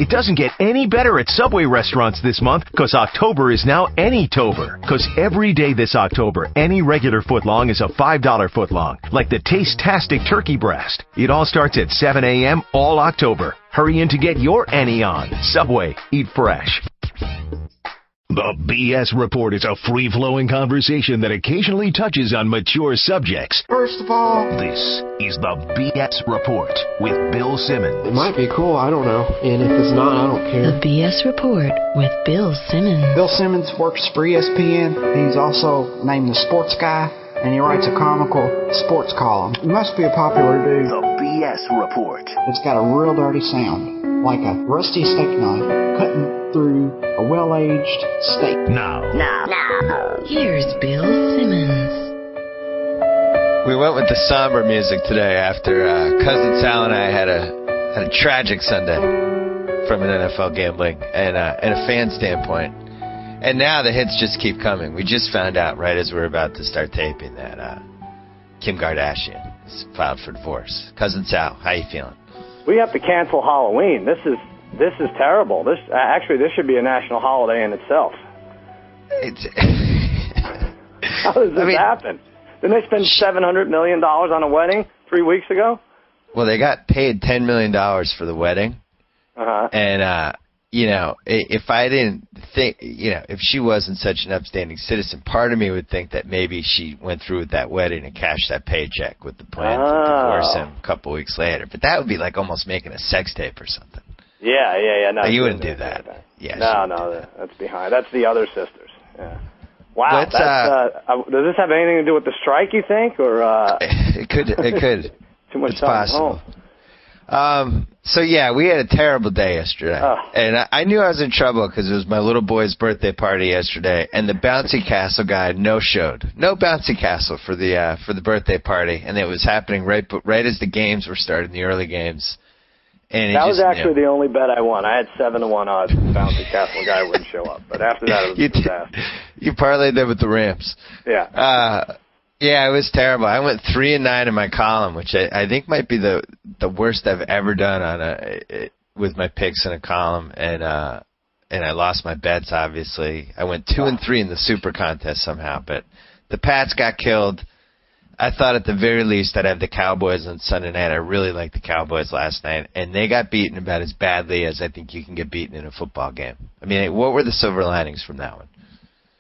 It doesn't get any better at Subway restaurants this month, because October is now Any-tober. Because every day this October, any regular footlong is a $5 footlong, like the Taste-tastic turkey breast. It all starts at 7 a.m. all October. Hurry in to get your Any on. Subway, eat fresh. The B.S Report is a free-flowing conversation that occasionally touches on mature subjects. First of all, This is the B.S Report with Bill Simmons. it might be cool, I don't know. And if it's not, I don't care. The B.S. Report with Bill Simmons. Bill Simmons works for ESPN. He's also named the sports guy, and he writes a comical sports column. He must be a popular dude. The B.S Report. It's got a real dirty sound, like a rusty steak knife cutting through a well-aged steak. Now. Here's Bill Simmons. We went with the somber music today after Cousin Sal and I had a tragic Sunday from an NFL gambling and a fan standpoint. And now the hits just keep coming. We just found out right as we're about to start taping that Kim Kardashian is filed for divorce. Cousin Sal, how you feeling? We have to cancel Halloween. This is terrible. This should be a national holiday in itself. How does this happen? Didn't they spend $700 million on a wedding 3 weeks ago? Well, they got paid $10 million for the wedding. Uh-huh. And, if I didn't think, if she wasn't such an upstanding citizen, part of me would think that maybe she went through with that wedding and cashed that paycheck with the plan to divorce him a couple weeks later. But that would be like almost making a sex tape or something. Yeah. No, you wouldn't do that. Yeah. No, that's behind. That's the other sisters. Yeah. Wow. Let's, does this have anything to do with the strike, you think, or? It could. Too much it's time possible. So yeah, we had a terrible day yesterday, and I knew I was in trouble because it was my little boy's birthday party yesterday, and the bouncy castle guy no-showed. No bouncy castle for the birthday party, and it was happening right as the games were starting, the early games. And that was actually the only bet I won. I had 7-1 odds the bouncy castle guy wouldn't show up, but after that it was a disaster. You parlayed that with the Rams. Yeah. Yeah, it was terrible. I went 3-9 in my column, which I think might be the worst I've ever done with my picks in a column, and I lost my bets. Obviously, I went 2-3 in the Super Contest somehow, but the Pats got killed. I thought at the very least I'd have the Cowboys on Sunday night. I really liked the Cowboys last night, and they got beaten about as badly as I think you can get beaten in a football game. I mean, what were the silver linings from that one?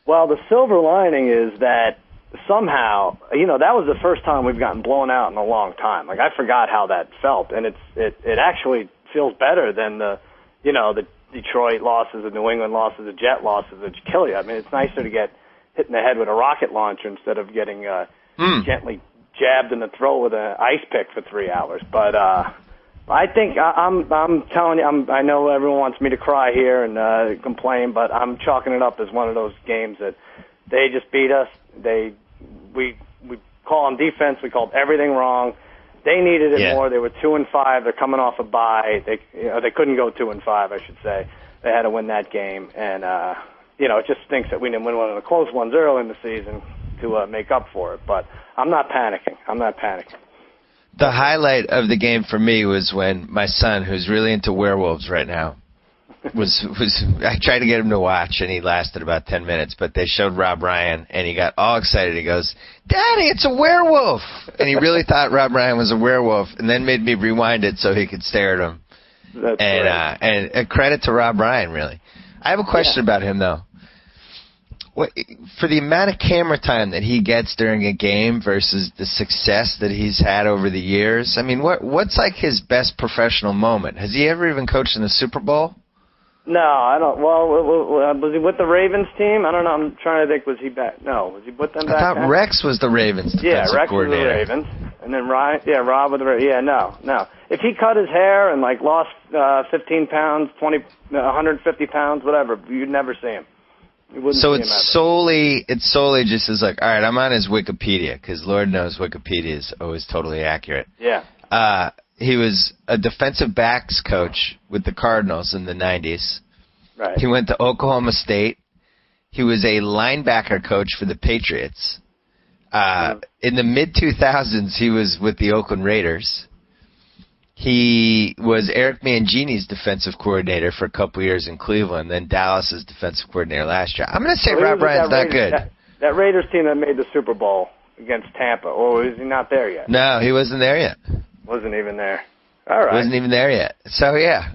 Well, the silver lining is that somehow, that was the first time we've gotten blown out in a long time. Like, I forgot how that felt, and it actually feels better than the Detroit losses, the New England losses, the Jet losses that kill you. I mean, it's nicer to get hit in the head with a rocket launcher instead of getting gently jabbed in the throat with an ice pick for 3 hours. But I think I'm telling you, I know everyone wants me to cry here and complain, but I'm chalking it up as one of those games that they just beat us. We call on defense. We called everything wrong. They needed it more. They were 2-5. They're coming off a bye. They couldn't go 2-5, I should say. They had to win that game, and it just stinks that we didn't win one of the close ones early in the season to make up for it. But I'm not panicking. The highlight of the game for me was when my son, who's really into werewolves right now, I tried to get him to watch, and he lasted about 10 minutes, but they showed Rob Ryan, and he got all excited. He goes, "Daddy, it's a werewolf!" And he really thought Rob Ryan was a werewolf, and then made me rewind it so he could stare at him. That's great. And a credit to Rob Ryan, really. I have a question about him, though. For the amount of camera time that he gets during a game versus the success that he's had over the years, I mean, what's like his best professional moment? Has he ever even coached in the Super Bowl? No, I don't. Well, was he with the Ravens team? I don't know. I'm trying to think. Was he back? No, was he with them back? I thought then? Rex was the Ravens defensive Rex coordinator. was the Ravens, and then Rob with the Ravens. Yeah, no. If he cut his hair and lost 15 pounds, 150 pounds, whatever, you'd never see him. So it's solely just as like, all right, I'm on his Wikipedia, because Lord knows Wikipedia is always totally accurate. Yeah. He was a defensive backs coach with the Cardinals in the 90s. Right. He went to Oklahoma State. He was a linebacker coach for the Patriots. In the mid-2000s, he was with the Oakland Raiders. He was Eric Mangini's defensive coordinator for a couple years in Cleveland, then Dallas's defensive coordinator last year. I'm going to say Rob Ryan's not good. That Raiders team that made the Super Bowl against Tampa, or is he not there yet? No, he wasn't there yet. Wasn't even there. All right. Wasn't even there yet. So, yeah.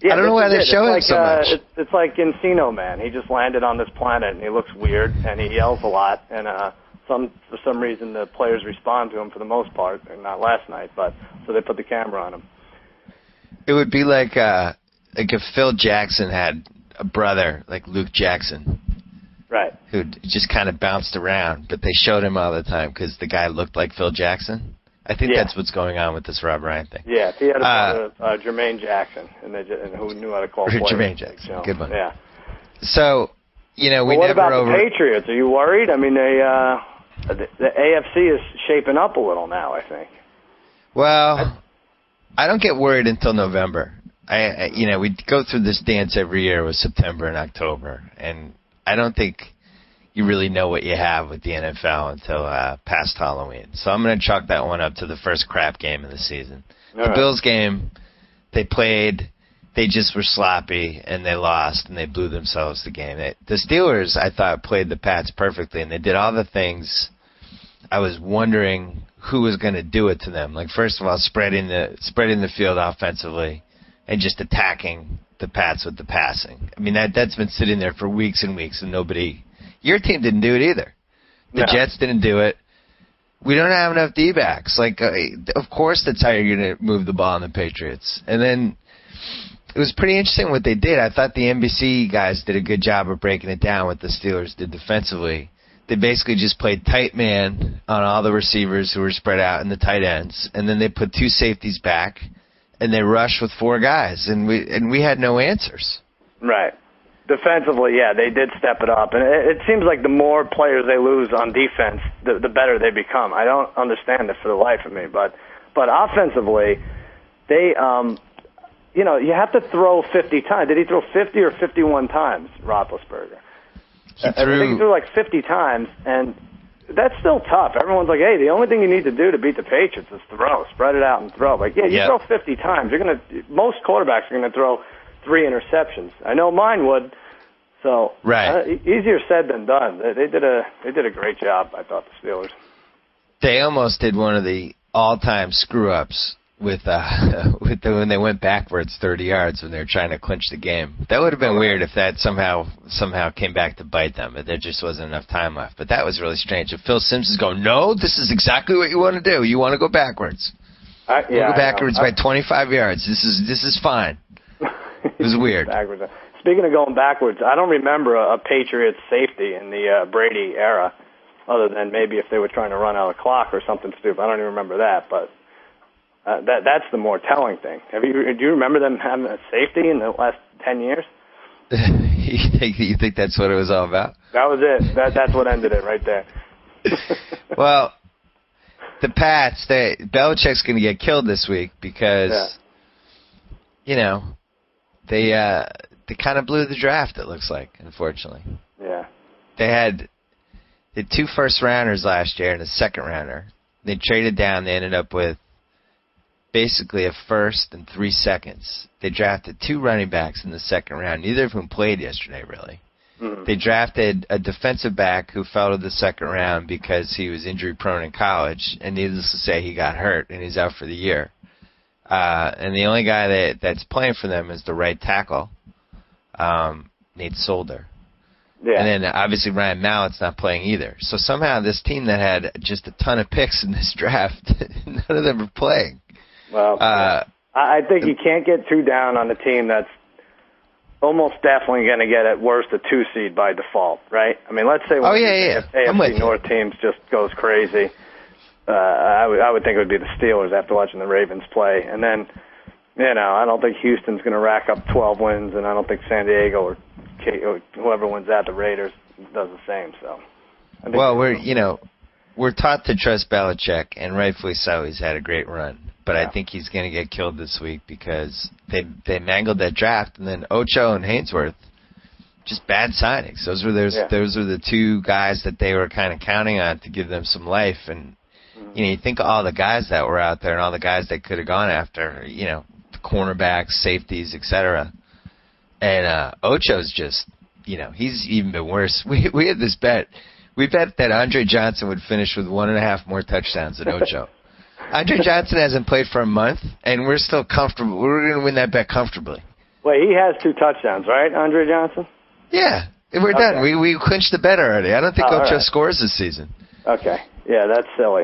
Yeah, I don't know why they're showing so much. It's like Encino Man. He just landed on this planet, and he looks weird, and he yells a lot, and for some reason the players respond to him for the most part, and not last night, but so they put the camera on him. It would be like if Phil Jackson had a brother like Luke Jackson. Right. Who just kind of bounced around, but they showed him all the time because the guy looked like Phil Jackson. I think that's what's going on with this Rob Ryan thing. Yeah, if he had a Jermaine Jackson, and who knew how to call players. Jermaine Jackson, good one. Yeah. So, we what never about the Patriots? Are you worried? I mean, the AFC is shaping up a little now, I think. Well, I don't get worried until November. We go through this dance every year with September and October, and I don't think you really know what you have with the NFL until past Halloween. So I'm going to chalk that one up to the first crap game of the season. The Bills game, they played, they just were sloppy, and they lost, and they blew themselves the game. The Steelers, I thought, played the Pats perfectly, and they did all the things I was wondering who was going to do it to them. Like, first of all, spreading the field offensively and just attacking the Pats with the passing. I mean, that's been sitting there for weeks and weeks, and nobody... Your team didn't do it either. The Jets didn't do it. We don't have enough D-backs. Like, of course that's how you're going to move the ball on the Patriots. And then it was pretty interesting what they did. I thought the NBC guys did a good job of breaking it down what the Steelers did defensively. They basically just played tight man on all the receivers who were spread out in the tight ends, and then they put two safeties back, and they rushed with four guys, and we had no answers. Right. Defensively, yeah, they did step it up. And it seems like the more players they lose on defense, the better they become. I don't understand it for the life of me. But offensively, they, you have to throw 50 times. Did he throw 50 or 51 times, Roethlisberger? I think he threw like 50 times, and that's still tough. Everyone's like, hey, the only thing you need to do to beat the Patriots is throw. Spread it out and throw. Like, yeah, you throw 50 times. Most quarterbacks are going to throw 3 interceptions. I know mine would. So easier said than done. They did a great job, I thought, the Steelers. They almost did one of the all-time screw-ups with when they went backwards 30 yards when they were trying to clinch the game. That would have been weird if that somehow came back to bite them. But there just wasn't enough time left. But that was really strange. If Phil Simms is going, no, this is exactly what you want to do. You want to go backwards. Go backwards by 25 yards. This is fine. It was weird. Speaking of going backwards, I don't remember a Patriots safety in the Brady era, other than maybe if they were trying to run out of clock or something stupid. I don't even remember that, but that's the more telling thing. Do you remember them having a safety in the last 10 years? You think that's what it was all about? That was it. That's what ended it right there. Well, the Pats, Belichick's going to get killed this week because, they kind of blew the draft, it looks like, unfortunately. Yeah. They had 2 first-rounders last year and a second-rounder. They traded down. They ended up with basically a first and 3 seconds. They drafted 2 running backs in the second round, neither of whom played yesterday, really. Mm-hmm. They drafted a defensive back who fell to the second round because he was injury-prone in college, and needless to say, he got hurt, and he's out for the year. And the only guy that's playing for them is the right tackle, Nate Solder. Yeah. And then, obviously, Ryan Mallett's not playing either. So somehow this team that had just a ton of picks in this draft, none of them are playing. Well, I think you can't get too down on a team that's almost definitely going to get at worst a 2 seed by default, right? I mean, let's say one of the AFC North teams just goes crazy. I would think it would be the Steelers after watching the Ravens play. And then, I don't think Houston's going to rack up 12 wins, and I don't think San Diego or whoever wins that, the Raiders, does the same. So, well, we're taught to trust Belichick, and rightfully so. He's had a great run. But I think he's going to get killed this week because they mangled that draft, and then Ocho and Hainsworth, just bad signings. Those were the 2 guys that they were kind of counting on to give them some life, and you think of all the guys that were out there and all the guys they could have gone after, the cornerbacks, safeties, etc. And Ocho's just, he's even been worse. We had this bet. We bet that Andre Johnson would finish with 1.5 more touchdowns than Ocho. Andre Johnson hasn't played for a month, and we're still comfortable. We're going to win that bet comfortably. Wait, he has 2 touchdowns, right, Andre Johnson? Yeah, we're done. We clinched the bet already. I don't think Ocho scores this season. Okay. Yeah, that's silly.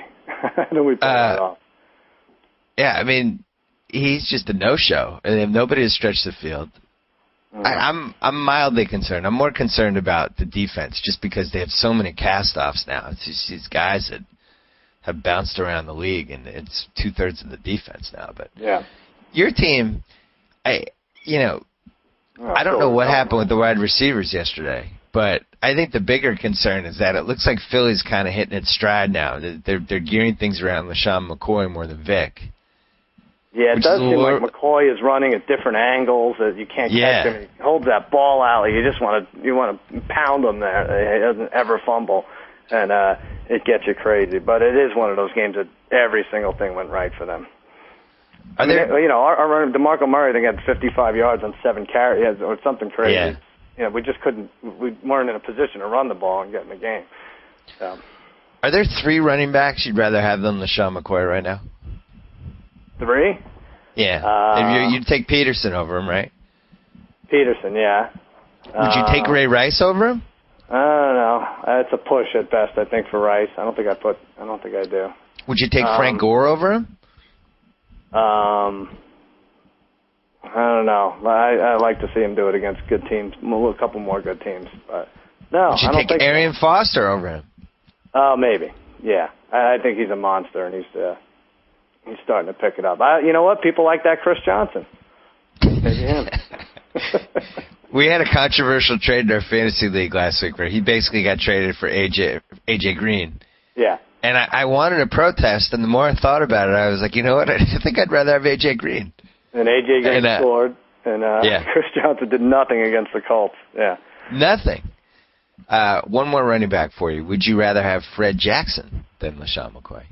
We put that off. Yeah, I mean, he's just a no-show, and if nobody has stretched the field. I'm mildly concerned. I'm more concerned about the defense, just because they have so many cast-offs now. It's just these guys that have bounced around the league, and it's 2/3 of the defense now. But your team, I don't know what happened with the wide receivers yesterday, but I think the bigger concern is that it looks like Philly's kind of hitting its stride now. They're gearing things around LaShawn McCoy more than Vic. Yeah, it does seem like McCoy is running at different angles that you can't catch him. He holds that ball out. You just want to pound him there. He doesn't ever fumble, and it gets you crazy. But it is one of those games that every single thing went right for them. Our runner DeMarco Murray, they had 55 yards on 7 carries or something crazy. Yeah. We just couldn't. We weren't in a position to run the ball and get in the game. So. Are there 3 running backs you'd rather have than LaShawn McCoy right now? 3? Yeah. You'd take Peterson over him, right? Peterson, yeah. Would you take Ray Rice over him? I don't know. It's a push at best, I think, for Rice. I don't think I do. Would you take Frank Gore over him? I don't know. I like to see him do it against good teams, a couple more good teams. But no, would you take Arian Foster over him? Maybe. Yeah, I think he's a monster, and he's starting to pick it up. You know what? People like that Chris Johnson. Maybe him. We had a controversial trade in our fantasy league last week where he basically got traded for AJ Green. Yeah. And I wanted to protest, and the more I thought about it, I was like, you know what? I think I'd rather have AJ Green. And AJ Green scored, and Chris Johnson did nothing against the Colts. Yeah. Nothing. One more running back for you. Would you rather have Fred Jackson than LaShawn McCoy?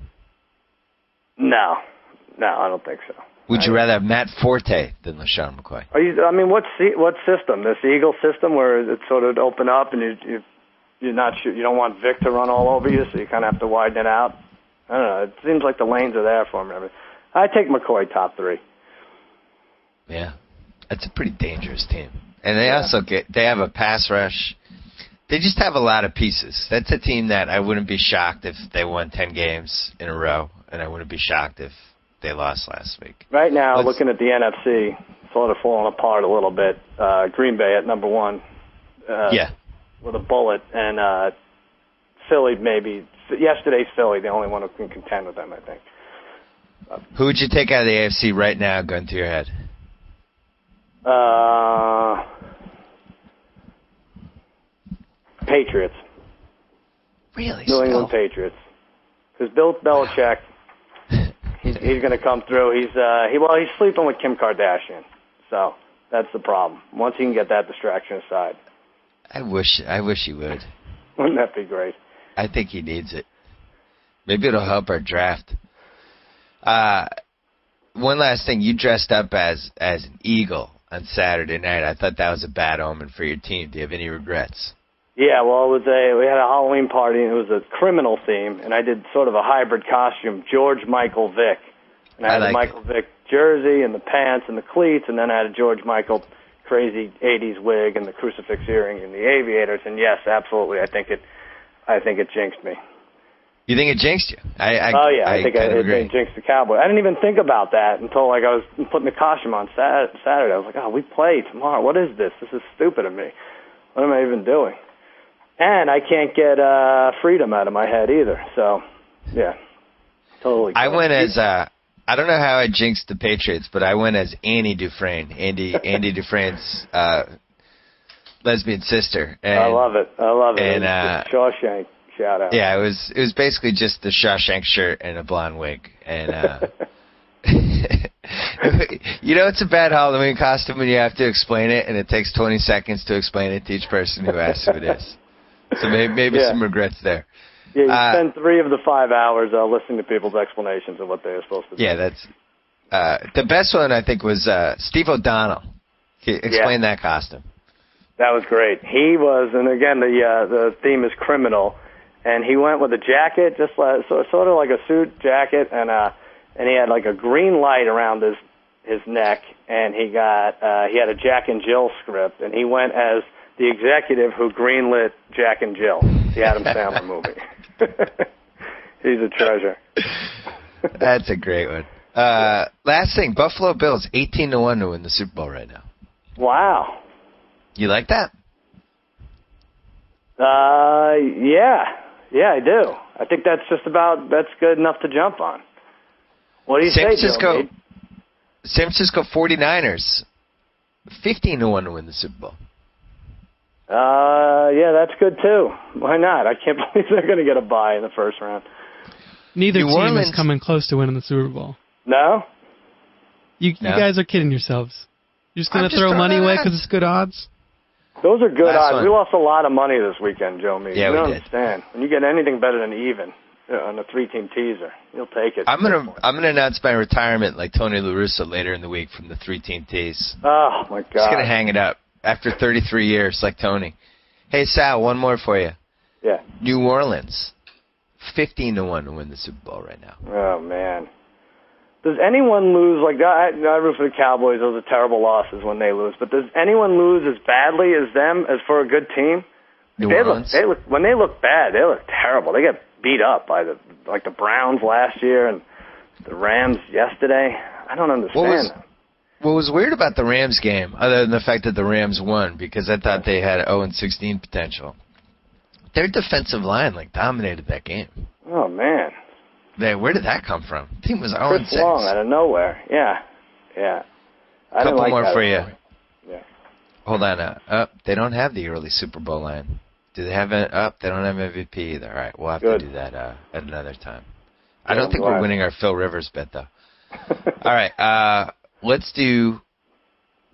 No, I don't think so. Would you rather have Matt Forte than LaShawn McCoy? What system? This Eagle system where it's sort of open up and you're not sure, you don't want Vic to run all over you, so you kind of have to widen it out. I don't know. It seems like the lanes are there for him. I take McCoy top 3. Yeah, that's a pretty dangerous team, and they have a pass rush. They just have a lot of pieces. That's a team that I wouldn't be shocked if they won 10 games in a row, and I wouldn't be shocked if they lost last week. Right now, looking at the NFC, sort of falling apart a little bit. Green Bay at number 1. With a bullet, and Philly maybe. Yesterday's Philly, the only one who can contend with them, I think. Who would you take out of the AFC right now, gun to your head? Patriots. Really? New England Patriots. Because Bill Belichick, he's going to come through. He's sleeping with Kim Kardashian, so that's the problem. Once he can get that distraction aside. I wish he would. Wouldn't that be great? I think he needs it. Maybe it'll help our draft. One last thing. You dressed up as an eagle on Saturday night. I thought that was a bad omen for your team. Do you have any regrets? Yeah, well, we had a Halloween party, and it was a criminal theme, and I did sort of a hybrid costume, George Michael Vick. And I had a Michael Vick jersey and the pants and the cleats, and then I had a George Michael crazy 80s wig and the crucifix earring and the aviators, and yes, absolutely, I think it jinxed me. You think it jinxed you? I think it jinxed the Cowboys. I didn't even think about that until I was putting the costume on Saturday. I was like, we play tomorrow. What is this? This is stupid of me. What am I even doing? And I can't get freedom out of my head either. So, yeah, totally. I went as I don't know how I jinxed the Patriots, but I went as Annie Dufresne, Andy Dufresne's lesbian sister. And, I love it. And Shawshank. Shout out. Yeah, it was basically just the Shawshank shirt and a blonde wig, and it's a bad Halloween costume when you have to explain it, and it takes 20 seconds to explain it to each person who asks who it is. So maybe some regrets there. Yeah, you spend 3 of the 5 hours listening to people's explanations of what they were supposed to do. Yeah, that's the best one, I think, was Steve O'Donnell. Explain that costume. That was great. He was, and again, the theme is criminal, and he went with a jacket, just like, sort of like a suit jacket, and he had like a green light around his neck, and he had a Jack and Jill script, and he went as the executive who greenlit Jack and Jill, the Adam Sandler movie. He's a treasure. That's a great one. Last thing, Buffalo Bills 18-1 to win the Super Bowl right now. Wow. You like that? Yeah, I do. I think that's good enough to jump on. What do you say, Joe? San Francisco 49ers 15-1 to win the Super Bowl. Yeah, that's good too. Why not? I can't believe they're going to get a bye in the first round. Neither team is coming close to winning the Super Bowl. No? You guys are kidding yourselves. You're just going to throw money away because it's good odds? Those are good odds. We lost a lot of money this weekend, Joe Meade. Yeah, you don't we did. understand. When you get anything better than even on a 3-team teaser, you'll take it. I'm gonna announce my retirement like Tony La Russa later in the week from the 3-team tees. Oh my God! Just gonna hang it up after 33 years like Tony. Hey Sal, one more for you. Yeah. New Orleans 15-1 to win the Super Bowl right now. Oh man. Does anyone lose like that? I root for the Cowboys. Those are terrible losses when they lose. But does anyone lose as badly as them as for a good team? New Orleans. When they look bad, they look terrible. They get beat up by the Browns last year and the Rams yesterday. I don't understand. What was weird about the Rams game, other than the fact that the Rams won, because I thought they had 0-16 potential, their defensive line dominated that game. Oh man. Where did that come from? The team was 0-6. Chris Long out of nowhere. Yeah. A couple more for you. Yeah. Hold on. They don't have the early Super Bowl line. Do they have it up? They don't have MVP either. All right, we'll have to do that at another time. I don't think we're winning our Phil Rivers bet, though. All right, let's do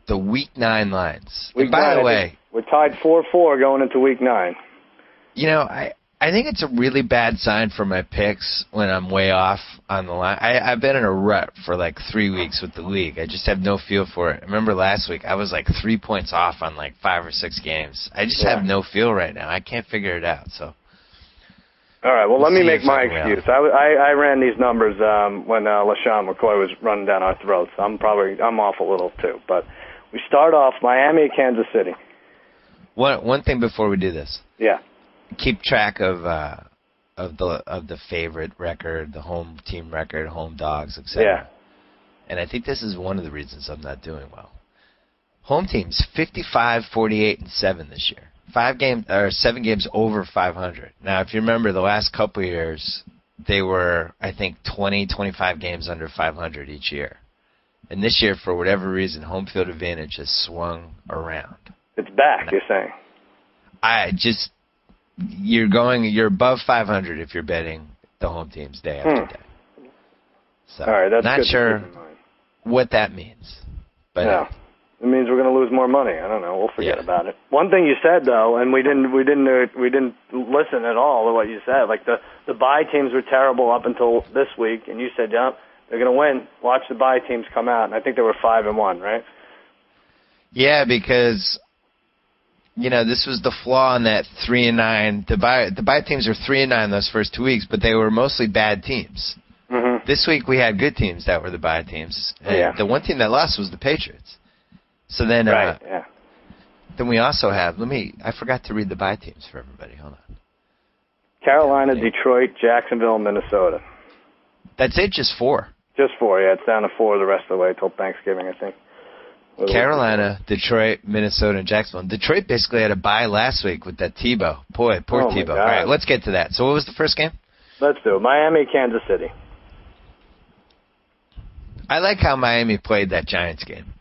the Week 9 lines. By the way, we're tied 4-4 going into Week 9. You know, I think it's a really bad sign for my picks when I'm way off on the line. I've been in a rut for 3 weeks with the league. I just have no feel for it. Remember last week, I was 3 points off on 5 or 6 games. I just have no feel right now. I can't figure it out. So, all right, well, let me make my excuse. I ran these numbers when LaShawn McCoy was running down our throats. I'm off a little too. But we start off Miami, Kansas City. One thing before we do this. Yeah. Keep track of the favorite record, the home team record, home dogs, etc. Yeah. And I think this is one of the reasons I'm not doing well. Home teams 55, 48, and 7 this year. 7 games over 500. Now, if you remember the last couple of years, they were, I think, 20, 25 games under 500 each year. And this year, for whatever reason, home field advantage has swung around. It's back, you're saying? You're above 500 if you're betting the home teams day after day. So, all right, that's not good sure what that means. But yeah. It means we're going to lose more money. I don't know. We'll forget about it. One thing you said though, and we didn't listen at all to what you said. The bye teams were terrible up until this week, and you said, yeah, they're going to win. Watch the bye teams come out, and I think they were 5-1, right? Yeah, because this was the flaw in that 3-9. The bye teams are 3-9 those first 2 weeks, but they were mostly bad teams. Mm-hmm. This week we had good teams that were the bye teams. And the one team that lost was the Patriots. So then, then we also have. I forgot to read the bye teams for everybody. Hold on. Carolina, Detroit, Jacksonville, Minnesota. That's it. Just 4. Just 4. Yeah, it's down to 4 the rest of the way till Thanksgiving, I think. Carolina, Detroit, Minnesota, and Jacksonville. Detroit basically had a bye last week with that Tebow. Poor Tebow. All right, let's get to that. So what was the first game? Let's do it. Miami, Kansas City. I like how Miami played that Giants game.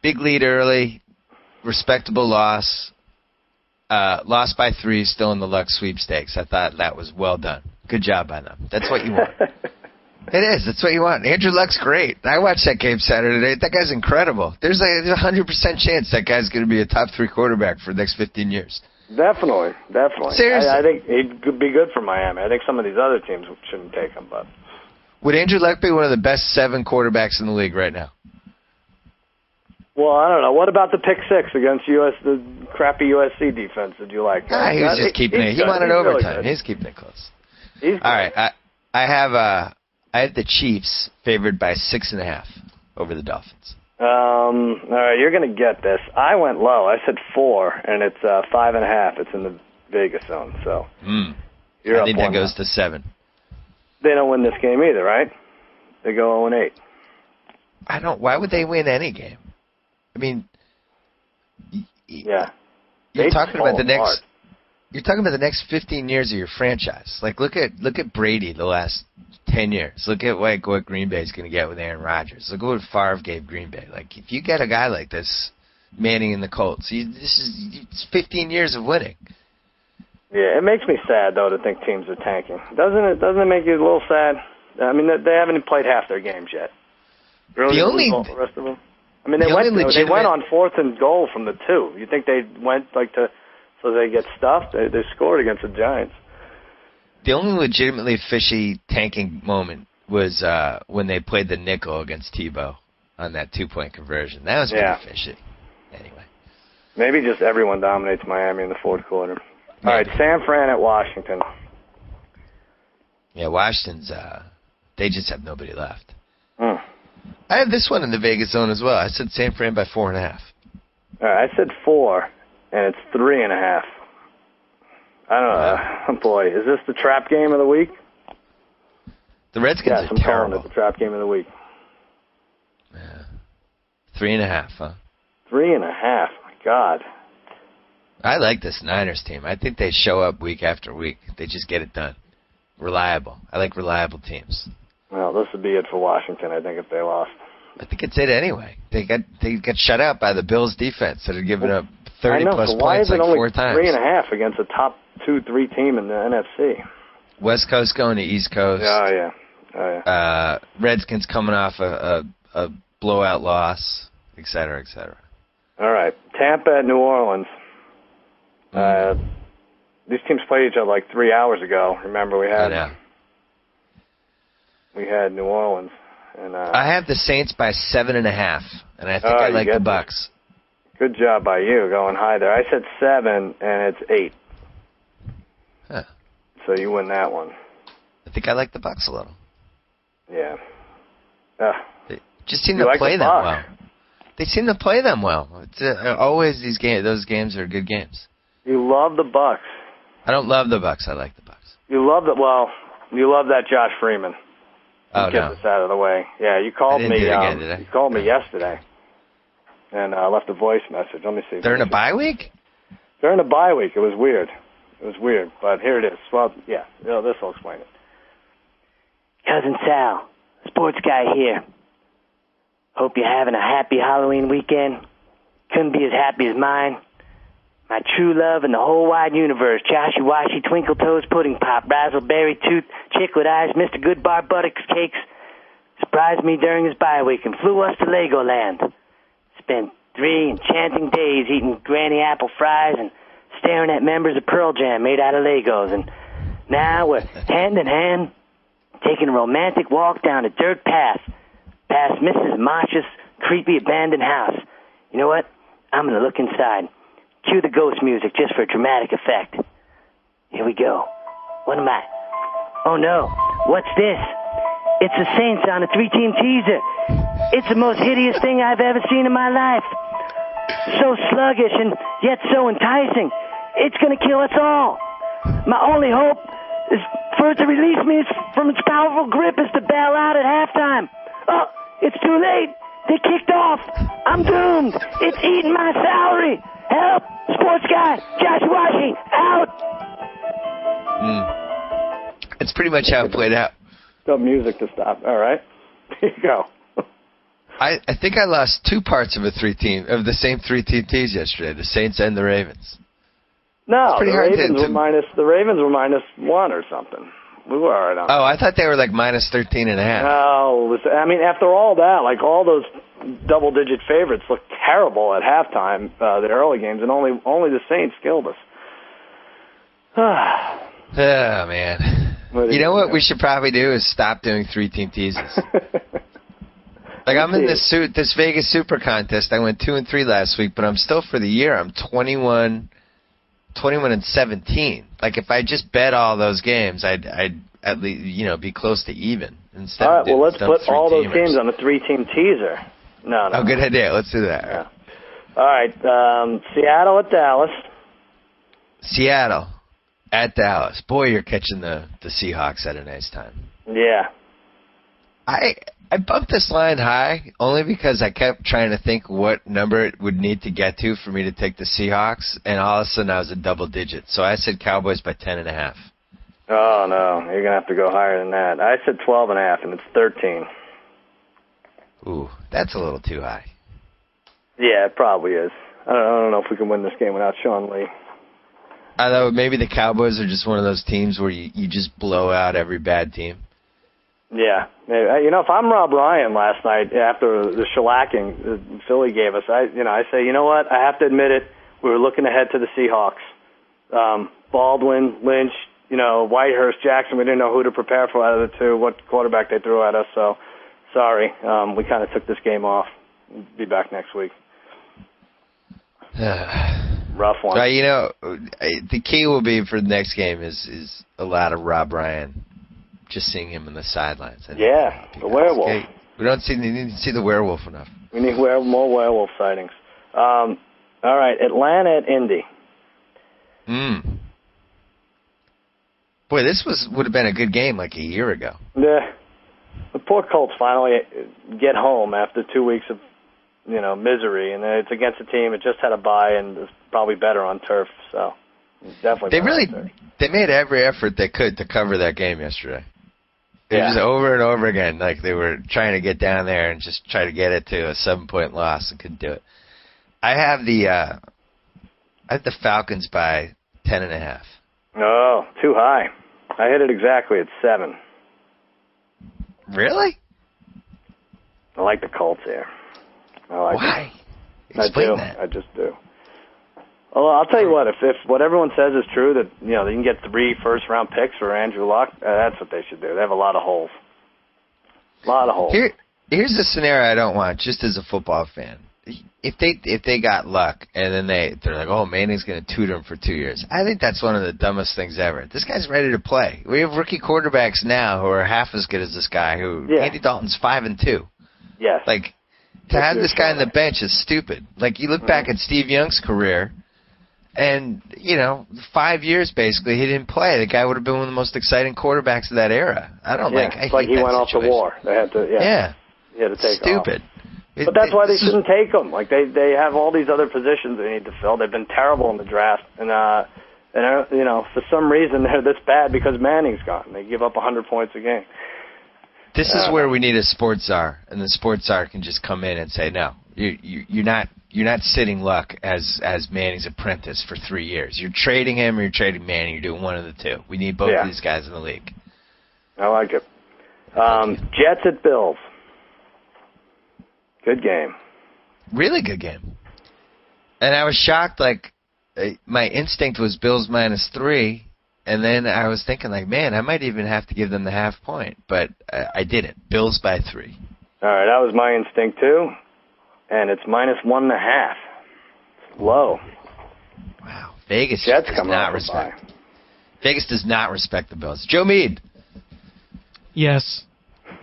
Big lead early, respectable loss. Lost by 3, still in the Luck sweepstakes. I thought that was well done. Good job by them. That's what you want. It is. That's what you want. Andrew Luck's great. I watched that game Saturday night. That guy's incredible. There's a 100% chance that guy's going to be a top 3 quarterback for the next 15 years. Definitely. Seriously. I think he could be good for Miami. I think some of these other teams shouldn't take him, but. Would Andrew Luck be one of the best 7 quarterbacks in the league right now? Well, I don't know. What about the pick 6 against the crappy USC defense? Did you like? He was just keeping it. He wanted overtime. He's keeping it close. All right. I have the Chiefs favored by 6.5 over the Dolphins. All right, you're going to get this. I went low. I said 4, and it's 5.5. It's in the Vegas zone. So you're I think up that goes to 7. They don't win this game either, right? They go 0-8. Why would they win any game? I mean, yeah. You're talking about the next 15 years of your franchise. Like, look at Brady the last 10 years. Look at what Green Bay's going to get with Aaron Rodgers. Look at what Favre gave Green Bay. Like, if you get a guy like this, Manning and the Colts, it's 15 years of winning. Yeah, it makes me sad though to think teams are tanking. Doesn't it make you a little sad? I mean, they haven't played half their games yet. Really, the rest of them. I mean, they went on 4th and goal from the 2. You think they went so they get stuffed? They scored against the Giants. The only legitimately fishy tanking moment was when they played the nickel against Tebow on that 2-point conversion. That was pretty fishy. Anyway. Maybe just everyone dominates Miami in the 4th quarter. All right, San Fran at Washington. Yeah, Washington's, they just have nobody left. I have this one in the Vegas zone as well. I said San Fran by 4.5. All right, I said 4, and it's 3.5. I don't know. Oh, boy, is this the trap game of the week? The Redskins are terrible. I'm calling it the trap game of the week. Yeah. 3.5, huh? 3.5. My God. I like this Niners team. I think they show up week after week. They just get it done. Reliable. I like reliable teams. Well, this would be it for Washington, I think, if they lost. I think it's it anyway. They got shut out by the Bills' defense that had given up 30-plus points like 4 times. Why is it only 3.5 against a top 2-3 team in the NFC? West Coast going to East Coast. Oh, yeah. Redskins coming off a blowout loss, et cetera, et cetera. All right. Tampa at New Orleans. These teams played each other like 3 hours ago. Remember, we had New Orleans. And I have the Saints by 7.5, and I think I like the Bucks. Good job by you going high there. I said 7, and it's 8. Huh. So you win that one. I think I like the Bucks a little. Yeah. They just seem to play them well. They seem to play them well. It's always those games are good games. You love the Bucks. I don't love the Bucks. I like the Bucks. You love you love that Josh Freeman. Get this out of the way. Yeah, you called me. You called me yesterday, and left a voice message. Let me see. During a bye week? During a bye week. It was weird. But here it is. Well, yeah, this will explain it. Cousin Sal, sports guy here. Hope you're having a happy Halloween weekend. Couldn't be as happy as mine. My true love in the whole wide universe, Joshy Washy, Twinkle Toes, Pudding Pop, Razzleberry Tooth, Chiclet Eyes, Mr. Goodbar Buttercakes, surprised me during his bye week and flew us to Legoland. Spent 3 enchanting days eating Granny Apple fries and staring at members of Pearl Jam made out of Legos. And now we're hand in hand taking a romantic walk down a dirt path past Mrs. Marsh's creepy abandoned house. You know what? I'm going to look inside. Cue the ghost music just for dramatic effect. Here we go. What am I? Oh, no. What's this? It's the Saints on a 3-team teaser. It's the most hideous thing I've ever seen in my life. So sluggish and yet so enticing. It's going to kill us all. My only hope is for it to release me from its powerful grip is to bail out at halftime. Oh, it's too late. They kicked off. I'm doomed. It's eating my salary. Help! Sports guy, Josh Washy, out! That's pretty much how it played out. Got music to stop. All right. Here you go. I think I lost 2 parts of the same 3-team tease yesterday, the Saints and the Ravens. No, the Ravens were minus 1 or something. We were all right on that. I thought they were like minus 13.5. No, I mean, after all that, like all those double-digit favorites looked terrible at halftime, the early games, and only the Saints killed us. Oh, man. You know what we should probably do is stop doing 3-team teases. Like, I'm in this Vegas Super Contest. I went 2-3 last week, but I'm still for the year. I'm 21-17. Like, if I just bet all those games, I'd at least, be close to even. Instead all right, well, let's put all those teamers. games on a 3-team teaser. No. Oh, good idea. Let's do that. Yeah. All right, Seattle at Dallas. Seattle at Dallas. Boy, you're catching the Seahawks at a nice time. Yeah. I bumped this line high only because I kept trying to think what number it would need to get to for me to take the Seahawks, and all of a sudden I was a double digit. So I said Cowboys by 10.5. Oh, no. You're going to have to go higher than that. I said 12.5, and it's 13. Ooh, that's a little too high. Yeah, it probably is. I don't know if we can win this game without Sean Lee. Although maybe the Cowboys are just one of those teams where you just blow out every bad team. Yeah. If I'm Rob Ryan last night after the shellacking Philly gave us, I say, you know what? I have to admit it. We were looking ahead to the Seahawks. Baldwin, Lynch, Whitehurst, Jackson, we didn't know who to prepare for out of the two, what quarterback they threw at us. So, sorry. We kind of took this game off. Be back next week. Rough one. The key will be for the next game is a lot of Rob Ryan. Just seeing him in the sidelines. Yeah, the werewolf. Okay. We need to see the werewolf enough. We need more werewolf sightings. All right, Atlanta at Indy. Boy, this would have been a good game like a year ago. Yeah. The poor Colts finally get home after 2 weeks of, misery, and it's against a team that just had a bye and is probably better on turf. So definitely. They made every effort they could to cover that game yesterday. It was over and over again, like they were trying to get down there and just try to get it to a 7-point loss and couldn't do it. I have the Falcons by 10.5. Oh, too high. I hit it exactly at 7. Really? I like the Colts here. Why? Explain that. I just do. Well, I'll tell you what. If what everyone says is true, that they can get 3 first-round picks for Andrew Luck, that's what they should do. They have a lot of holes. Here's the scenario I don't want, just as a football fan. If they got Luck and then they're like, oh, Manning's going to tutor him for 2 years. I think that's one of the dumbest things ever. This guy's ready to play. We have rookie quarterbacks now who are half as good as this guy. Andy Dalton's 5-2. Yes. Like, to have this guy on the bench is stupid. Like, you look back at Steve Young's career, and 5 years basically he didn't play. The guy would have been one of the most exciting quarterbacks of that era. I don't like. It's like he went off to war. They had to. Yeah. He had to take stupid. Off. But that's why they shouldn't take them. Like they have all these other positions they need to fill. They've been terrible in the draft, and for some reason they're this bad because Manning's gone. They give up 100 points a game. This is where we need a sports czar, and the sports czar can just come in and say, no, you're not sitting Luck as Manning's apprentice for 3 years. You're trading him or you're trading Manning. You're doing one of the two. We need both of these guys in the league. I like it. Jets at Bills. Good game. Really good game. And I was shocked, my instinct was Bills -3, and then I was thinking, man, I might even have to give them the half point, but I didn't. Bills by 3. All right, that was my instinct too, and it's -1.5. It's low. Wow. Vegas Jets does not respect. Vegas does not respect the Bills. Joe Meade. Yes.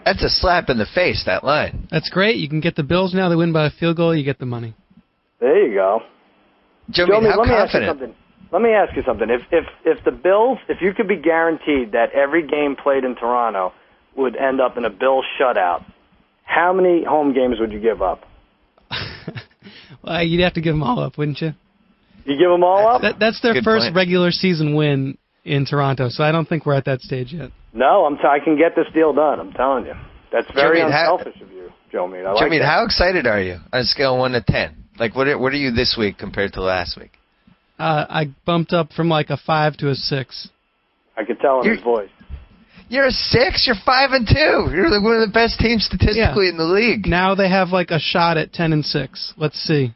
That's a slap in the face, that line. That's great. You can get the Bills now. They win by a field goal. You get the money. There you go. Joe Meade, how confident? Let me ask you something. If the Bills, if you could be guaranteed that every game played in Toronto would end up in a Bills shutout, how many home games would you give up? Well, you'd have to give them all up, wouldn't you? You give them all up? That's their first regular season win in Toronto, so I don't think we're at that stage yet. No, I can get this deal done. I'm telling you. That's very unselfish of you, Joe Meade. Joe Meade, how excited are you on a scale of 1 to 10? What are you this week compared to last week? I bumped up from a 5 to a 6. I could tell in his voice. You're a 6? You're 5-2. You're one of the best teams statistically in the league. Now they have a shot at 10-6. Let's see.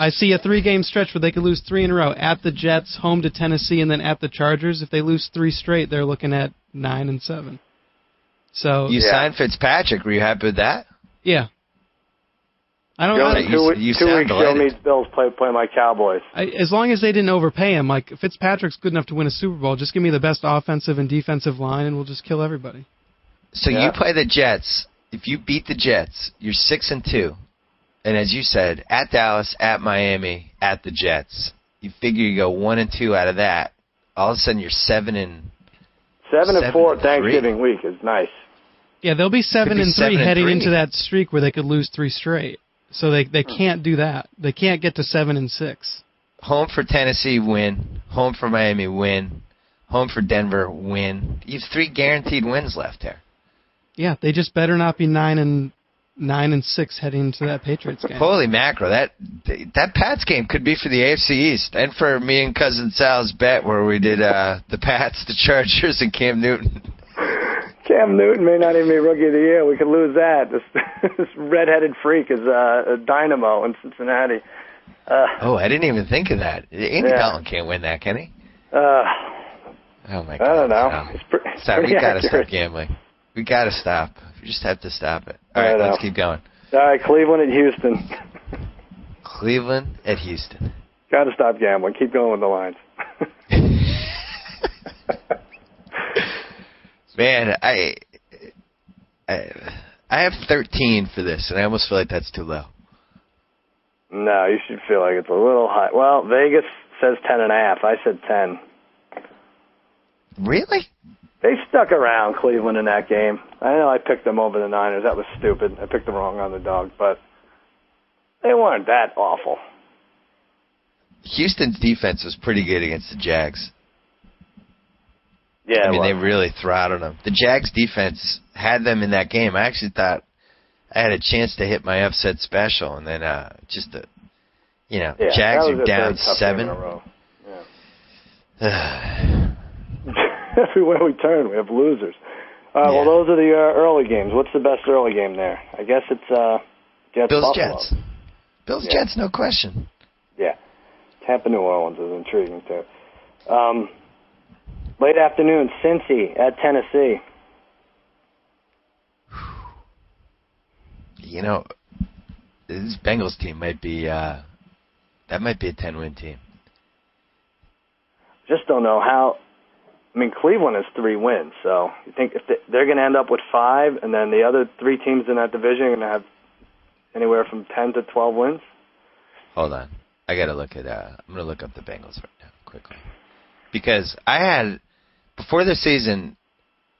I see a 3-game stretch where they could lose 3 in a row. At the Jets, home to Tennessee, and then at the Chargers. If they lose 3 straight, they're looking at 9-7. So you signed Fitzpatrick. Were you happy with that? Yeah. I don't know. 2 weeks still needs Bills play my Cowboys. As long as they didn't overpay him, like Fitzpatrick's good enough to win a Super Bowl. Just give me the best offensive and defensive line, and we'll just kill everybody. So you play the Jets. If you beat the Jets, you're 6-2. And as you said, at Dallas, at Miami, at the Jets. You figure you go 1-2 out of that. All of a sudden, you're 7-4 Thanksgiving week is nice. Yeah, they'll be 7-3 heading into that streak where they could lose 3 straight. So they can't do that. They can't get to 7-6. Home for Tennessee, win. Home for Miami, win. Home for Denver, win. You have 3 guaranteed wins left there. Yeah, they just better not be 9-6 heading into that Patriots game. Holy mackerel! That Pats game could be for the AFC East and for me and Cousin Sal's bet where we did the Pats, the Chargers, and Cam Newton. Cam Newton may not even be Rookie of the Year. We could lose that. This redheaded freak is a dynamo in Cincinnati. I didn't even think of that. Andy Dalton can't win that, can he? Oh my God! I don't know. We gotta stop gambling. We gotta stop. We just have to stop it. All right, let's keep going. All right, Cleveland at Houston. Cleveland at Houston. Got to stop gambling. Keep going with the lines. Man, I have 13 for this, and I almost feel like that's too low. No, you should feel like it's a little high. Well, Vegas says 10.5. I said 10. Really? They stuck around Cleveland in that game. I know I picked them over the Niners. That was stupid. I picked the wrong underdog, but they weren't that awful. Houston's defense was pretty good against the Jags. Yeah, they really throttled them. The Jags defense had them in that game. I actually thought I had a chance to hit my upset special, and then Jags are down 7. Everywhere we turn, we have losers. Well, those are the early games. What's the best early game there? I guess it's Jets. Bills-Jets. Bills-Jets, no question. Yeah. Tampa-New Orleans is intriguing, too. Late afternoon, Cincy at Tennessee. You know, this Bengals team might be a 10-win team. Just don't know how. I mean, Cleveland has 3 wins, so you think if they're going to end up with 5, and then the other 3 teams in that division are going to have anywhere from 10 to 12 wins? Hold on. I got to look at I'm going to look up the Bengals right now quickly. Because before the season,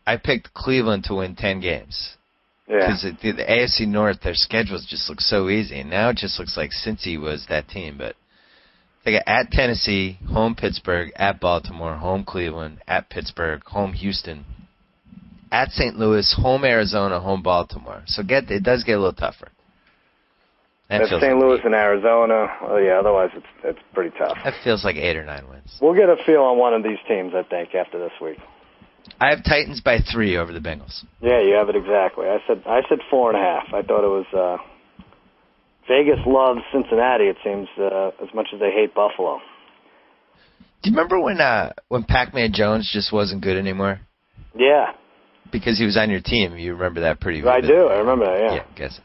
I picked Cleveland to win 10 games. Yeah. Because the AFC North, their schedules just look so easy. And now it just looks like Cincy was that team. But they got at Tennessee, home Pittsburgh, at Baltimore, home Cleveland, at Pittsburgh, home Houston, at St. Louis, home Arizona, home Baltimore. So it does get a little tougher. That's St. Louis and Arizona. Well, yeah, otherwise it's pretty tough. That feels like 8 or 9 wins. We'll get a feel on one of these teams, I think, after this week. I have Titans by 3 over the Bengals. Yeah, you have it exactly. I said 4.5. I thought it was Vegas loves Cincinnati, it seems, as much as they hate Buffalo. Do you remember when Pac-Man Jones just wasn't good anymore? Yeah. Because he was on your team. You remember that pretty well. I do. I remember that, yeah. Yeah, I guess.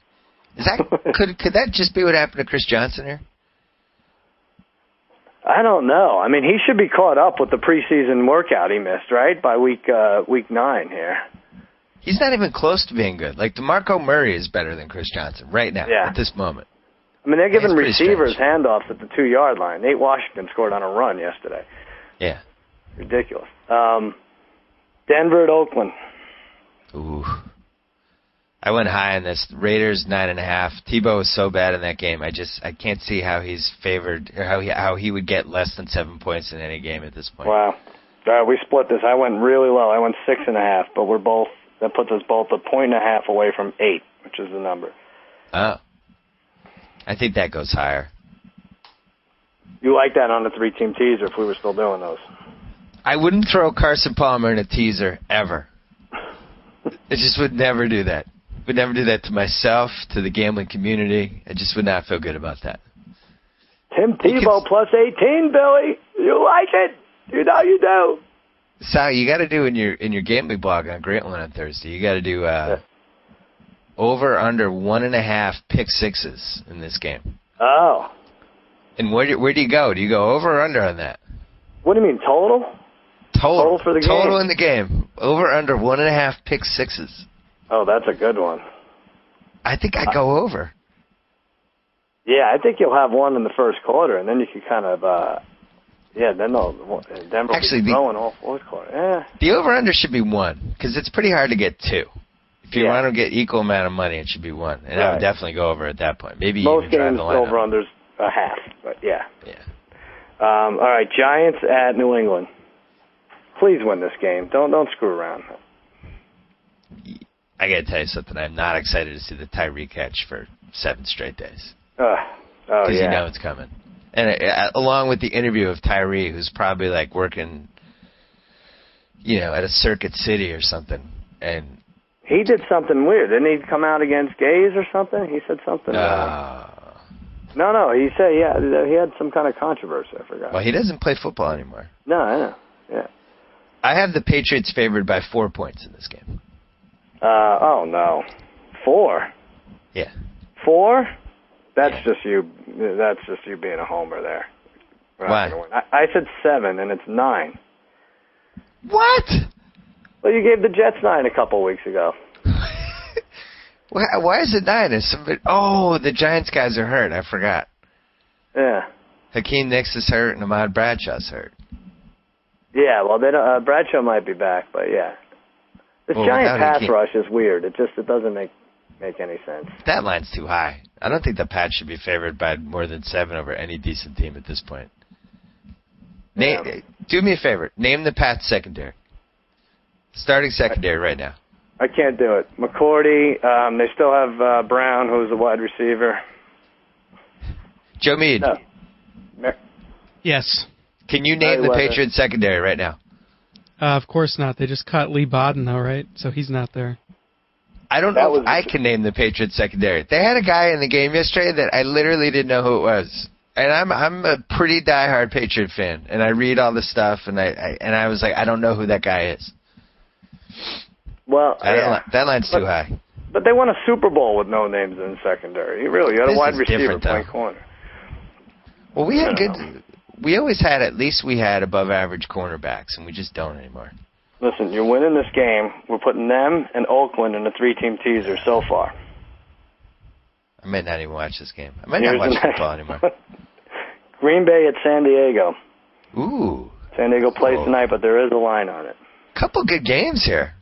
Could that just be what happened to Chris Johnson here? I don't know. I mean, he should be caught up with the preseason workout he missed, right? By week 9 here. He's not even close to being good. Like, DeMarco Murray is better than Chris Johnson right now, at this moment. I mean, they're giving receivers handoffs at the 2-yard line. Nate Washington scored on a run yesterday. Yeah. Ridiculous. Denver at Oakland. Ooh. I went high on this. Raiders 9.5. Tebow was so bad in that game. I can't see how he's favored, or how he would get less than 7 points in any game at this point. Wow. We split this. I went really low. I went 6.5, but that puts us both 1.5 points away from 8, which is the number. Oh. I think that goes higher. You like that on the 3-team teaser if we were still doing those? I wouldn't throw Carson Palmer in a teaser ever. I just would never do that. Would never do that to myself, to the gambling community. I just would not feel good about that. Tim Tebow plus 18, Billy. You like it? You know you do. Sal, you got to do in your gambling blog on Grantland on Thursday. You got to do over under 1.5 pick sixes in this game. Oh. And where do you go? Do you go over or under on that? What do you mean, total? Total for the game. Total in the game. Over under 1.5 pick sixes. Oh, that's a good one. I think I'd go over. Yeah, I think you'll have one in the first quarter, and then you can kind of, then Denver will be throwing all fourth quarter. Yeah. The over-under should be 1, because it's pretty hard to get 2. If you want to get equal amount of money, it should be 1. And I would definitely go over at that point. Maybe most even drive the line over-under's a half, but yeah. All right, Giants at New England. Please win this game. Don't screw around. I got to tell you something. I'm not excited to see the Tyree catch for 7 straight days. Because you know it's coming. And along with the interview of Tyree, who's probably like working, at a Circuit City or something. And he did something weird. Didn't he come out against gays or something? He said something. No. He said he had some kind of controversy. I forgot. Well, he doesn't play football anymore. No, I know. Yeah. I have the Patriots favored by 4 points in this game. Oh no, 4. Yeah. 4? That's just you. That's just you being a homer there. Why? I said 7, and it's 9. What? Well, you gave the Jets 9 a couple weeks ago. Why is it 9? Is somebody? Oh, the Giants guys are hurt. I forgot. Yeah. Hakeem Nicks is hurt, and Ahmad Bradshaw's hurt. Yeah, well, they don't, Bradshaw might be back, but yeah. This giant pass rush is weird. It doesn't make any sense. That line's too high. I don't think the Pats should be favored by more than 7 over any decent team at this point. Do me a favor. Name the Pats secondary. Starting secondary right now. I can't do it. McCourty. They still have Brown, who's a wide receiver. Joe Meade. No. Yes. Can you name the Patriots secondary right now? Of course not. They just cut Lee Bodden, though, right? So he's not there. I don't know if I can name the Patriots secondary. They had a guy in the game yesterday that I literally didn't know who it was. And I'm a pretty diehard Patriot fan, and I read all this stuff, and I was like, I don't know who that guy is. Well, that line's too high. But they won a Super Bowl with no names in the secondary. You had a wide receiver playing corner. Well, we had good. We always had, at least we had above average cornerbacks, and we just don't anymore. Listen, you're winning this game. We're putting them and Oakland in a 3-team teaser so far. I might not even watch this game. I might not watch football anymore. Green Bay at San Diego. Ooh. San Diego plays tonight, but there is a line on it. Couple good games here.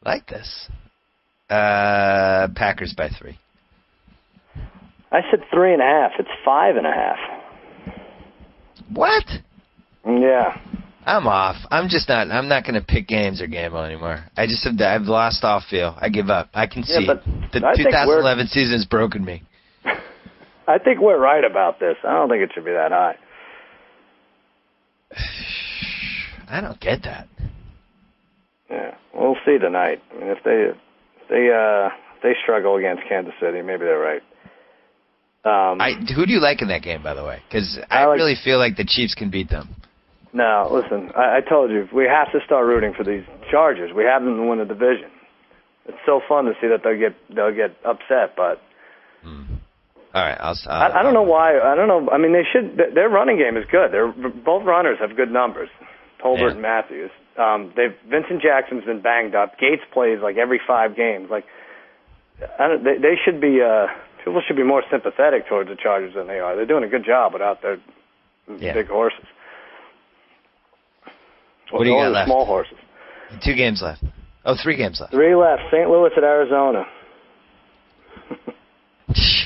Like this. Packers by 3. I said 3.5. It's 5.5. What? Yeah. I'm off. I'm not going to pick games or gamble anymore. I've lost all feel. I give up. I can see. The 2011 season's broken me. I think we're right about this. I don't think it should be that high. I don't get that. Yeah. We'll see tonight. I mean, if they struggle against Kansas City, maybe they're right. Who do you like in that game, by the way? Because I really feel like the Chiefs can beat them. No, listen, I told you, we have to start rooting for these Chargers. We have them to win the division. It's so fun to see that they'll get upset, but... All right, I don't know why. I don't know. I mean, their running game is good. Both runners have good numbers, Tolbert and Matthews. Vincent Jackson's been banged up. Gates plays like every 5 games. Like, they should be... people should be more sympathetic towards the Chargers than they are. They're doing a good job without their big horses. What do you got left? Small horses. 2 games left. Oh, 3 games left. 3 left. St. Louis at Arizona.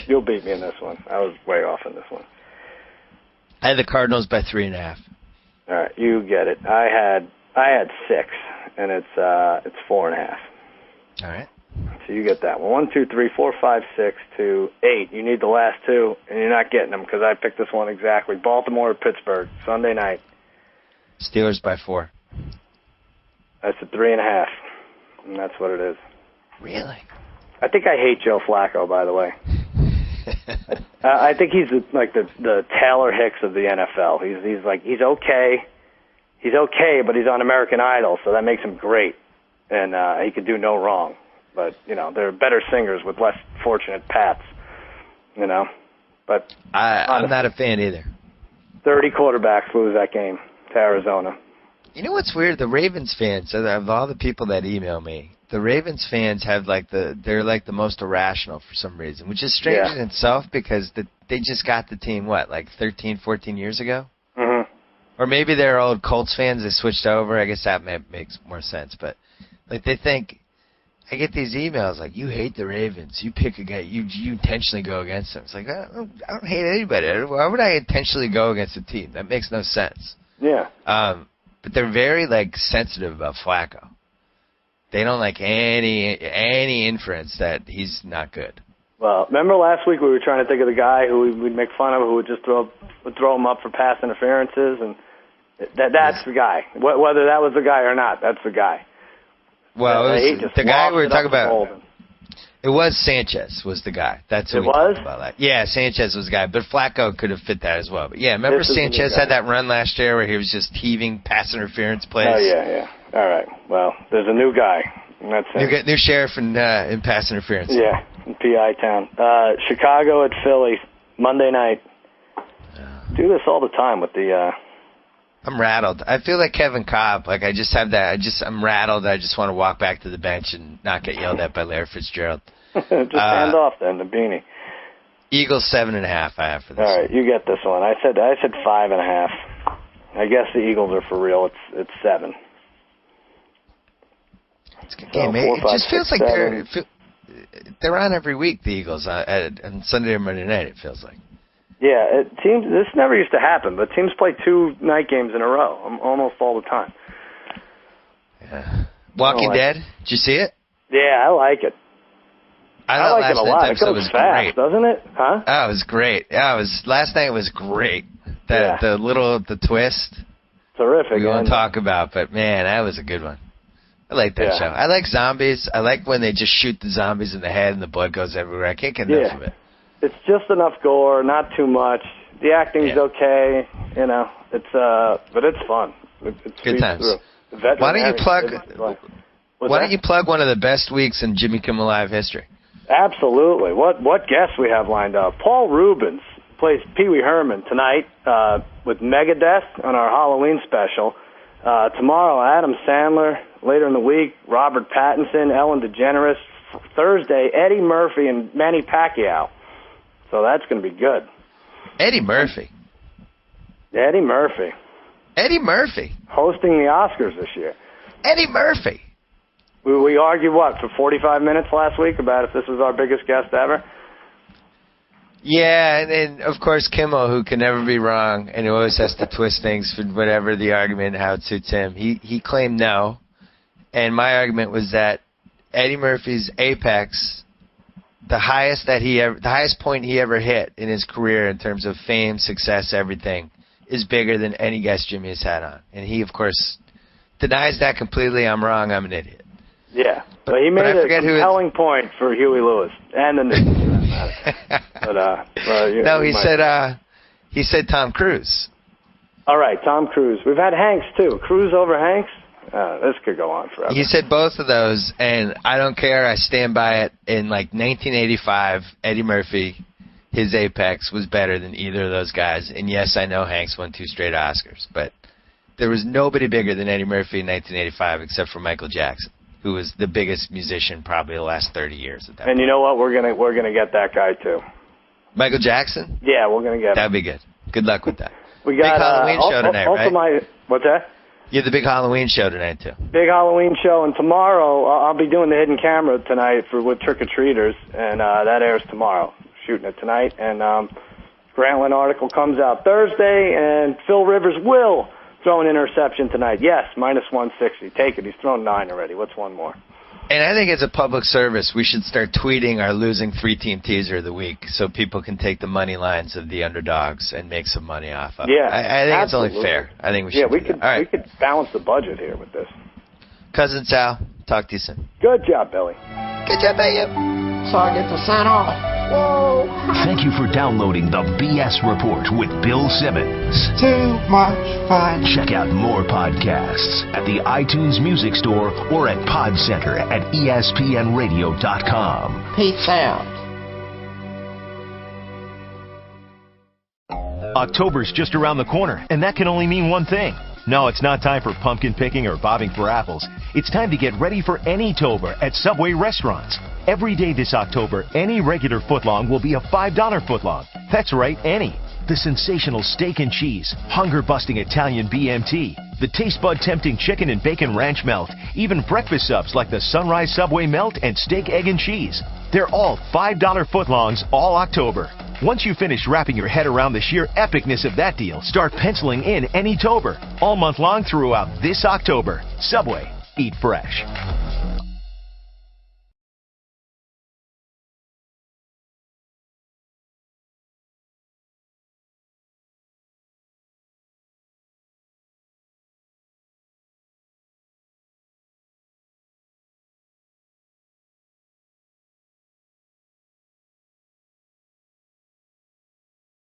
You'll beat me in this one. I was way off in this one. I had the Cardinals by 3.5. All right, you get it. I had 6, and it's 4.5. All right. So you get that one. 1, 2, 3, 4, 5, 6 to 8. You need the last 2, and you're not getting them because I picked this one exactly. Baltimore or Pittsburgh, Sunday night. Steelers by 4. That's a 3.5, and that's what it is. Really? I think I hate Joe Flacco, by the way. I think he's like the Taylor Hicks of the NFL. He's okay. He's okay, but he's on American Idol, so that makes him great. And he could do no wrong. But, there are better singers with less fortunate paths, But I'm not a fan either. 30 quarterbacks lose that game to Arizona. You know what's weird? The Ravens fans, of all the people that email me, the Ravens fans have they're like the most irrational for some reason, which is strange in itself because they just got the team, 13, 14 years ago? Mm-hmm. Or maybe they're old Colts fans. They switched over. I guess that makes more sense. But they think, I get these emails like, you hate the Ravens. You pick a guy. You intentionally go against them. It's like, I don't hate anybody. Why would I intentionally go against a team? That makes no sense. Yeah. But they're very sensitive about Flacco. They don't like any inference that he's not good. Well, remember last week we were trying to think of the guy who we'd make fun of, who would just throw him up for pass interferences, and that's the guy. Whether that was the guy or not, that's the guy. Well, it was the guy we were talking about. It was Sanchez was the guy. That's who we talked about. Yeah, Sanchez was the guy, but Flacco could have fit that as well. But yeah, remember Sanchez had that run last year where he was just heaving pass interference plays? Oh, yeah. All right. Well, there's a new guy. And that's it. New sheriff in pass interference. Yeah, in P.I. town. Chicago at Philly, Monday night. Do this all the time with the... I'm rattled. I feel like Kevin Cobb. I just have that. I'm rattled. I just want to walk back to the bench and not get yelled at by Larry Fitzgerald. Just hand off then, the beanie. Eagles 7.5 I have for this. All right, you get this one. I said 5.5. I guess the Eagles are for real. It's 7. It's a good game. It just feels like they're on every week, the Eagles, on Sunday or Monday night, it feels like. Yeah, this never used to happen, but teams play 2 night games in a row almost all the time. Yeah. Walking Dead, did you see it? Yeah, I like it. I like it a lot. It goes fast, doesn't it? Huh? Oh, it was great. Yeah, last night was great. The twist. Terrific. We won't talk about, but man, that was a good one. I like that show. I like zombies. I like when they just shoot the zombies in the head and the blood goes everywhere. I can't get enough of it. It's just enough gore, not too much. The acting's okay, but it's fun. It's good times. Why don't you plug one of the best weeks in Jimmy Kimmel Live history? Absolutely. What guests we have lined up? Paul Rubens plays Pee Wee Herman tonight with Megadeth on our Halloween special. Tomorrow, Adam Sandler. Later in the week, Robert Pattinson, Ellen DeGeneres. Thursday, Eddie Murphy and Manny Pacquiao. So that's going to be good. Eddie Murphy. Hosting the Oscars this year. Eddie Murphy. We argued, for 45 minutes last week about if this was our biggest guest ever? Yeah, and of course Kimmel, who can never be wrong, and who always has to twist things for whatever the argument, how it suits him. He claimed no, and my argument was that Eddie Murphy's apex... The highest point he ever hit in his career in terms of fame, success, everything, is bigger than any guest Jimmy has had on. And he, of course, denies that completely. I'm wrong. I'm an idiot. Yeah, but he made a compelling point for Huey Lewis and the news, for that matter. He said Tom Cruise. All right, Tom Cruise. We've had Hanks too. Cruise over Hanks. This could go on forever. He said both of those, and I don't care. I stand by it. In 1985, Eddie Murphy, his apex was better than either of those guys. And yes, I know Hanks won 2 straight Oscars, but there was nobody bigger than Eddie Murphy in 1985 except for Michael Jackson, who was the biggest musician probably the last 30 years at that point. You know what? We're gonna get that guy too. Michael Jackson? Yeah, we're gonna get him. That'd be good. Good luck with that. We got big Halloween show tonight, right? What's that? You have the big Halloween show tonight, too. Big Halloween show, and tomorrow I'll be doing the hidden camera tonight with trick-or-treaters, and that airs tomorrow. Shooting it tonight, and Grantland article comes out Thursday, and Phil Rivers will throw an interception tonight. Yes, minus 160. Take it. He's thrown 9 already. What's one more? And I think as a public service, we should start tweeting our losing 3-team teaser of the week so people can take the money lines of the underdogs and make some money off of it. Yeah, I think it's only fair. I think we should. Yeah, we could balance the budget here with this. Cousin Sal, talk to you soon. Good job, Billy. Good job, babe. So I get to sign off. Whoa. Thank you for downloading the B.S. Report with Bill Simmons. Too much fun. Check out more podcasts at the iTunes Music Store or at Podcenter at ESPNradio.com. Peace out. October's just around the corner, and that can only mean one thing. No, it's not time for pumpkin picking or bobbing for apples. It's time to get ready for Any-tober at Subway restaurants. Every day this October, any regular footlong will be a $5 footlong. That's right, any. The sensational steak and cheese, hunger-busting Italian BMT, the taste bud tempting chicken and bacon ranch melt, even breakfast subs like the Sunrise Subway melt and steak, egg, and cheese. They're all $5 footlongs all October. Once you finish wrapping your head around the sheer epicness of that deal, start penciling in Any-tober all month long throughout this October. Subway, eat fresh.